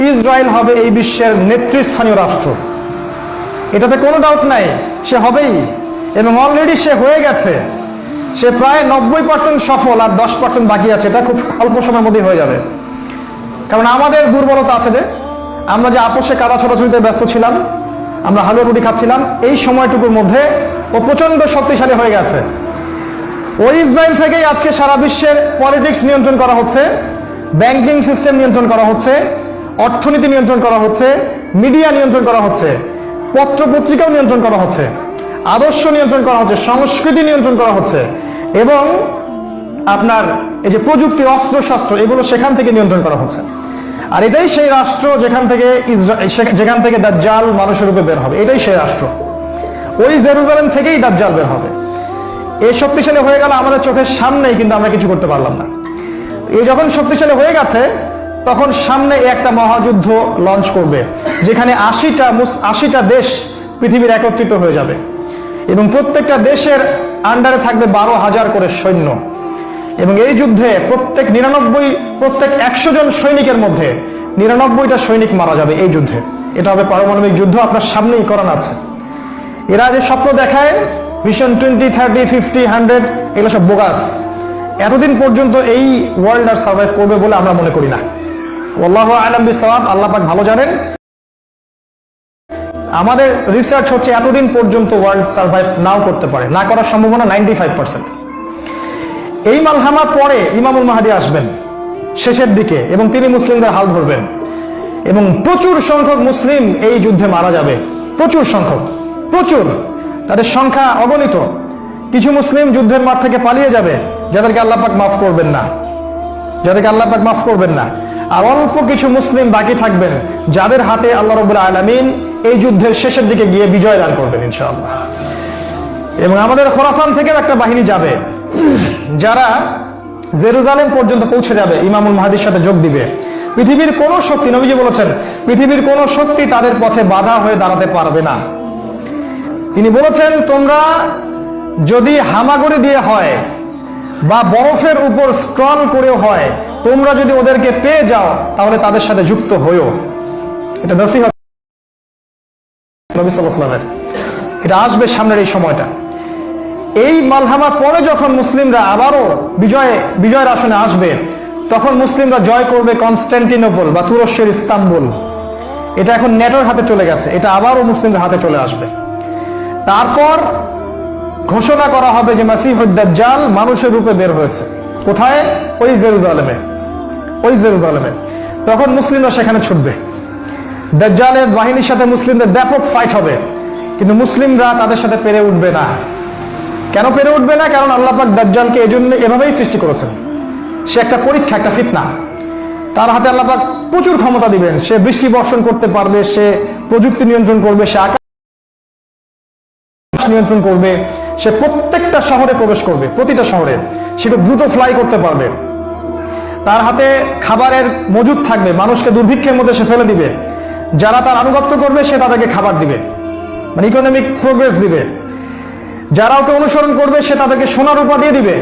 Israel হবে এই বিশ্বের নেতৃস্থানীয় রাষ্ট্র, এটাতে কোনো ডাউট নাই, সে হবেই এবং অলরেডি সে হয়ে গেছে। সে প্রায় 90% সফল, আর 10% বাকি আছে। এটা খুব অল্প সময়ের মধ্যেই হয়ে যাবে। কারণ আমাদের দুর্বলতা আছে যে আমরা যে আপোষে কাদা ছোটাছুটিতে ব্যস্ত ছিলাম, আমরা হালুয়া রুটি খাচ্ছিলাম, এই সময়টুকুর মধ্যে ও প্রচন্ড শক্তিশালী হয়ে গেছে। ওই ইসরায়েল থেকেই আজকে সারা বিশ্বের পলিটিক্স নিয়ন্ত্রণ করা হচ্ছে, ব্যাংকিং সিস্টেম নিয়ন্ত্রণ করা হচ্ছে, অর্থনীতি নিয়ন্ত্রণ করা হচ্ছে, মিডিয়া নিয়ন্ত্রণ করা হচ্ছে, পত্র পত্রিকাও নিয়ন্ত্রণ করা হচ্ছে, আদর্শ নিয়ন্ত্রণ করা হচ্ছে, সংস্কৃতি নিয়ন্ত্রণ করা হচ্ছে, এবং আপনার এই যে প্রযুক্তি, অস্ত্র শস্ত্র, এগুলো সেখান থেকে নিয়ন্ত্রণ করা হচ্ছে। আর এটাই সেই রাষ্ট্র যেখান থেকে দাজ্জাল মানুষের রূপে বের হবে। এটাই সেই রাষ্ট্র। ওই জেরুজালেম থেকেই দাজ্জাল বের হবে। এই শক্তিশালী হয়ে গেল আমাদের চোখের সামনেই, কিন্তু আমরা কিছু করতে পারলাম না। এই যখন শক্তিশালী হয়ে গেছে, তখন সামনে একটা মহাযুদ্ধ লঞ্চ করবে, যেখানে 80টা দেশ পৃথিবীর একত্রিত হয়ে যাবে এবং প্রত্যেকটা দেশের আন্ডারে থাকবে 12,000 করে সৈন্য। এবং এই যুদ্ধে প্রত্যেক 100 জন সৈনিকের মধ্যে 99টা সৈনিক মারা যাবে এই যুদ্ধে। এটা হবে পারমাণবিক যুদ্ধ, আপনার সামনেই করানো আছে। এরা যে স্বপ্ন দেখায় ভিশন 20, 30, 50, 100, এগুলো সব বোগাস। এতদিন পর্যন্ত এই ওয়ার্ল্ড আর সার্ভাইভ করবে বলে আমরা মনে করি না। আল্লাহু আ'লাম বিসওয়াব, আল্লাহ পাক ভালো জানেন। আমাদের রিসার্চ হচ্ছে এতদিন পর্যন্ত ওয়ার্ল্ড সার্ভাইভ নাও করতে পারে, না করার সম্ভাবনা 95%। এই মালহামা পরে ইমামুল মাহদী আসবেন শেষের দিকে, এবং তিনি মুসলিমদের হাল ধরবেন এবং প্রচুর সংখ্যক মুসলিম এই যুদ্ধে মারা যাবে। প্রচুর সংখ্যক, প্রচুর, তাদের সংখ্যা অগণিত। কিছু মুসলিম যুদ্ধের মাঠ থেকে পালিয়ে যাবে, যাদেরকে আল্লাহ পাক মাফ করবেন না, আর অল্প কিছু মুসলিম বাকি থাকবেন, যাদের হাতে আল্লাহ রাব্বুল আলামিন এই যুদ্ধের শেষের দিকে গিয়ে বিজয় দান করবেন ইনশাআল্লাহ। এবং আমাদের খোরাসান থেকেও একটা বাহিনী যাবে, যারা জেরুজালেম পর্যন্ত পৌঁছে যাবে, ইমামুল মাহদীর সাথে যোগ দিবে। পৃথিবীর কোন শক্তি, নবীজি বলেছেন, পৃথিবীর কোন শক্তি তাদের পথে বাধা হয়ে দাঁড়াতে পারবে না। তিনি বলেছেন, তোমরা যদি হামাগুড়ি দিয়ে হয় বা বরফের উপর স্ক্রল করেও হয়, তোমরা যদি ওদেরকে পেয়ে যাও তাহলে তাদের সাথে যুক্ত হইও। এটা নসিহত নবী সাল্লাল্লাহু আলাইহি ওয়াসাল্লামের। এটা আসবে সামনের এই সময়টা। এই মালহামা পরে যখন মুসলিমরা আবারও বিজয়ের আসনে আসবে, তখন মুসলিমরা জয় করবে কনস্টান্টিনোপল বা তুরস্কের ইস্তাম্বুল। এটা এখন নেটোর হাতে চলে গেছে, এটা আবারও মুসলিমদের হাতে চলে আসবে। তারপর ঘোষণা করা হবে যে মাসিহুদ দাজ্জাল মানুষের রূপে বের হয়েছে। কোথায়? ওই জেরুজালেমে। তখন মুসলিমরা সেখানে ছুটবে। দাজ্জালের বাহিনীর সাথে মুসলিমদের ব্যাপক ফাইট হবে, কিন্তু মুসলিমরা তাদের সাথে পেরে উঠবে না। কেন পেরে উঠবে না? কারণ আল্লাহ পাক দাজ্জালকে এজন্য এভাবেই সৃষ্টি করেছেন। সে একটা পরীক্ষা, একটা ফিতনা। তার হাতে আল্লাহ পাক প্রচুর ক্ষমতা দিবেন। সে বৃষ্টি বর্ষণ করতে পারবে, সে প্রযুক্তি নিয়ন্ত্রণ করবে, সে আকাশ নিয়ন্ত্রণ করবে, সে প্রত্যেকটা শহরে প্রবেশ করবে, প্রতিটা শহরে সে খুব দ্রুত ফ্লাই করতে পারবে। তার হাতে খাবারের মজুদ থাকবে, মানুষকে দুর্ভিক্ষের মধ্যে সে ফেলে দিবে। যারা তার আনুগত্য করবে সে তাদেরকে খাবার দিবে, মানে ইকোনমিক প্রোগ্রেস দিবে। যারা ওকে অনুসরণ করবে সে তাদেরকে সোনা রূপা দিয়ে দিবে।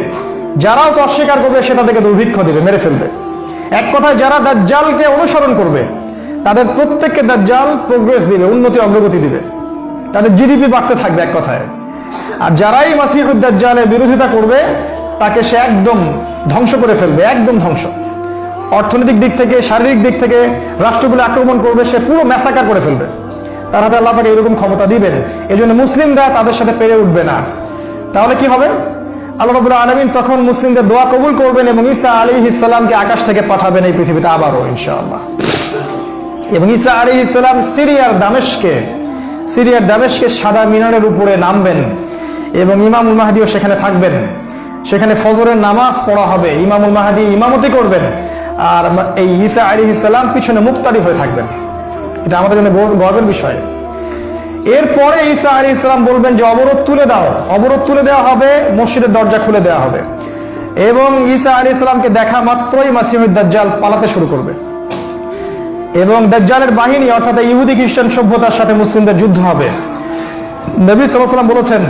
যারা ওকে অস্বীকার করবে সে তাদেরকে দুর্ভিক্ষ দিবে, মেরে ফেলবে। এক কথায় যারা দাজ্জালকে অনুসরণ করবে তাদের প্রত্যেককে দাজ্জাল প্রোগ্রেস দিবে, উন্নতি অগ্রগতি দিবে, তাদের জিডিপি বাড়তে থাকবে এক কথায়। আর যারাই মাসিহুদ দাজ্জালের বিরোধিতা করবে তাকে সে একদম ধ্বংস করে ফেলবে, একদম ধ্বংস। অর্থনৈতিক দিক থেকে, শারীরিক দিক থেকে রাষ্ট্রগুলো আক্রমণ করবে, সে পুরো ম্যাসাকার করে ফেলবে। তার হাতে আল্লাহ পাক এরকম ক্ষমতা দিবেন। এজন্য মুসলিমরা তাদের সাথে পেরে উঠবে না। তাহলে কি হবে? আল্লাহ রাব্বুল আলামিন তখন মুসলিমদের দোয়া কবুল করবেন এবং ঈসা আলাইহিস সালামকে আকাশ থেকে পাঠাবেন এই পৃথিবীতে আবারও ইনশাআল্লাহ। এবং ঈসা আলাইহিস সালাম সিরিয়ার দামেস্কে সাদা মিনারের উপরে নামবেন এবং ইমামুল মাহদীও সেখানে থাকবেন। সেখানে ফজরের নামাজ পড়া হবে, ইমামুল মাহদী ইমামতি করবেন, আর এই ঈসা আলাইহিস সালাম পিছনে মুক্তাদি হয়ে থাকবেন। এটা আমাদের জন্য গর্বের বিষয়। এরপরে ঈসা আলাইহিস সালাম বলবেন যে অবরোধ তুলে দেওয়া হবে, মসজিদের দরজা খুলে দেওয়া হবে এবং ঈসা আলাইহিস সালামকে দেখা মাত্রই মাসিহুদ দাজ্জাল পালাতে শুরু করবে এবং দাজ্জালের বাহিনী অর্থাৎ ইহুদি খ্রিস্টান সভ্যতার সাথে মুসলিমদের যুদ্ধ হবে। নবী সাল্লাল্লাহু আলাইহি ওয়াসাল্লাম বলেছেন,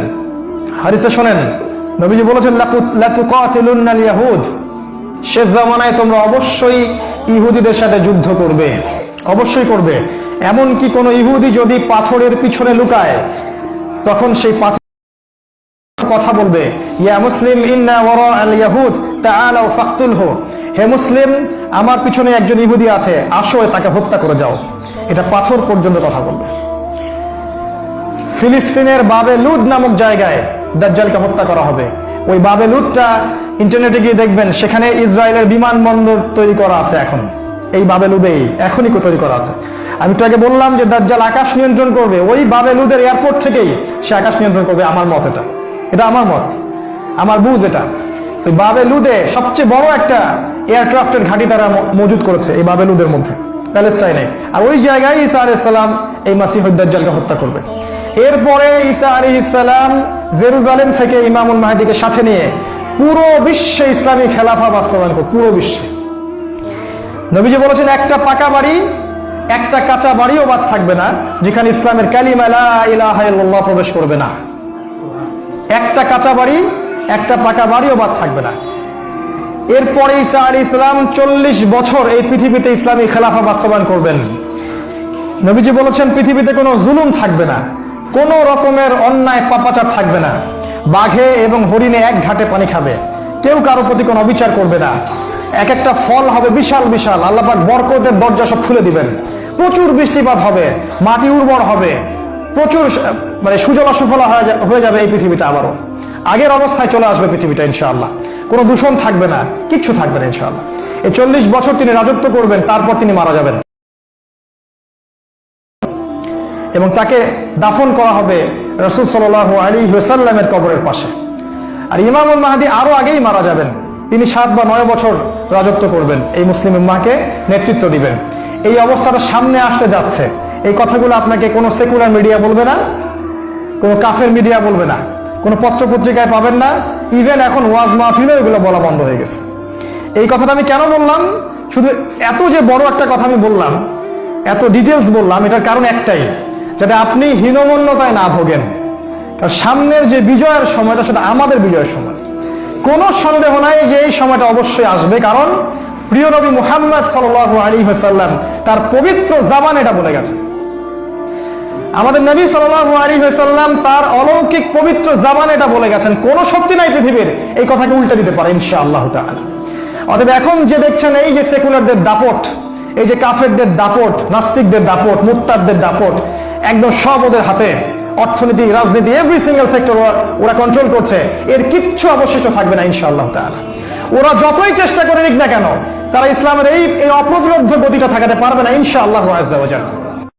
হাদিসে শোনেন, নবীজি বলেছেন, লা তুকাতিলুনাল ইয়াহুদ, শেষ জামানায় তোমরা অবশ্যই ইহুদিদের সাথে যুদ্ধ করবে, অবশ্যই করবে। এমনকি কোনো ইহুদি যদি পাথরের পিছনে লুকায়, তখন সেই পাথর কথা বলবে, ইয়া মুসলিম ইন্না ওয়ারা আল ইয়াহুদ তাআলাউ ফাকতুলহু, হে মুসলিম, আমার পিছনে একজন ইহুদি আছে, আসো তাকে হত্যা করে যাও। এটা পাথর পর্যন্ত কথা বলবে। ফিলিস্তিনের বাবে লুদ নামক জায়গায় দাজ্জালকে হত্যা করা হবে। ওই বাবে লুদটা ইন্টারনেটে গিয়ে দেখবেন, সেখানে ইসরায়েলের বিমানবন্দর তৈরি করা আছে এখন। এই বাবে লুদেই এখনই তৈরি করা আছে। আমি তো আগে বললাম যে দাজ্জাল আকাশ নিয়ন্ত্রণ করবে, ওই বাবে লুদের এয়ারপোর্ট থেকেই সে আকাশ নিয়ন্ত্রণ করবে। আমার মত এটা, এটা আমার মত, আমার বুঝ এটা। ওই বাবে লুদে সবচেয়ে বড় একটা এয়ারক্রাফটের ঘাঁটি তারা মজুদ করেছে এই বাবে লুদের মধ্যে, প্যালেস্টাইনে। আর ওই জায়গায় ঈসা আলাইহিস সালাম এই মাসিহুদ দাজ্জালকে হত্যা করবে। এরপরে ঈসা আলাইহিস সালাম জেরুজালেম থেকে ইমামুল মাহদিকে সাথে নিয়ে পুরো বিশ্বে ইসলামী খেলাফা বাস্তবায়ন করবে, পুরো বিশ্বে। নবীজি বলেছেন, একটা পাকা বাড়ি, একটা কাঁচা বাড়িও বাদ থাকবে না যেখানে ইসলামের কালিমা লা ইলাহা ইল্লাল্লাহ প্রবেশ করবে না। একটা কাঁচা বাড়ি, একটা পাকা বাড়িও বাদ থাকবে না। এরপরে ঈসা আলাইহিস সালাম 40 বছর এই পৃথিবীতে ইসলামী খেলাফা বাস্তবায়ন করবেন। নবীজি বলেছেন, পৃথিবীতে কোনো জুলুম থাকবে না, কোন রকমের অন্যায় পাপাচার থাকবে না। বাঘে এবং হরিণে এক ঘাটে পানি খাবে, কেউ কারো প্রতি কোনো অবিচার করবে না। এক একটা ফল হবে বিশাল বিশাল, আল্লাহ পাক বরকতের দরজা সব খুলে দিবেন। প্রচুর বৃষ্টিপাত হবে, মাটি উর্বর হবে, প্রচুর সুজলা সুফলা হয়ে যাবে এই পৃথিবীটা। আবারও আগের অবস্থায় চলে আসবে পৃথিবীটা ইনশাআল্লাহ। কোনো দূষণ থাকবে না, কিচ্ছু থাকবে না ইনশাআল্লাহ। এই 40 বছর তিনি রাজত্ব করবেন, তারপর তিনি মারা যাবেন এবং তাকে দাফন করা হবে রাসূল সাল্লাল্লাহু আলাইহি ওয়াসাল্লামের কবরের পাশে। আর ইমামুল মাহদী আরো আগেই মারা যাবেন। তিনি 7 বা 9 বছর রাজত্ব করবেন, এই মুসলিম উম্মাহকে নেতৃত্ব দিবেন। এই অবস্থাটা সামনে আসতে যাচ্ছে। এই কথাগুলো আপনাকে কোনো সেকুলার মিডিয়া বলবে না, কোনো কাফের মিডিয়া বলবে না, কোনো পত্র পত্রিকায় পাবেন না। ইভেন এখন ওয়াজ মাহফিলে এগুলো বলা বন্ধ হয়ে গেছে। এই কথাটা আমি কেন বললাম, শুধু এত যে বড় একটা কথা আমি বললাম, এত ডিটেলস বললাম, এটার কারণ একটাই, যাতে আপনি হীনমন্যতায় না ভোগেন। কারণ সামনের যে বিজয়ের সময়টা, সেটা আমাদের বিজয়ের সময়। কোনো সন্দেহ নাই যে এই সময়টা অবশ্যই আসবে, কারণ প্রিয় নবী মুহাম্মদ সাল্লাল্লাহু আলাইহি ওয়াসাল্লাম তার পবিত্র জাবান এটা বলে গেছে। আমাদের নবী সাল্লাল্লাহু আলাইহি ওয়াসাল্লাম তার অলৌকিক পবিত্র জাবান এটা বলে গেছেন, কোন শক্তি নাই পৃথিবীর এই কথাকে উল্টে দিতে পারে ইনশাআল্লাহ তাআলা। অতএব এখন যে দেখছেন এই যে সেকুলারদের দাপট, এই যে কাফেরদের দাপট, নাস্তিকদের দাপট, মুরতাদদের দাপট, একদম সব ওদের হাতে। অর্থনীতি, রাজনীতি, এভরি সিঙ্গেল সেক্টর ওরা কন্ট্রোল করছে। এর কিচ্ছু অবশিষ্ট থাকবে না ইনশাআল্লাহ তাআলা। ওরা যতই চেষ্টা করে নিক না কেন, তারা ইসলামের এই অপ্রতিরোধ্য গতিটা ঠেকাতে পারবে না ইনশাআল্লাহু আযজা ওয়া জাল্লা।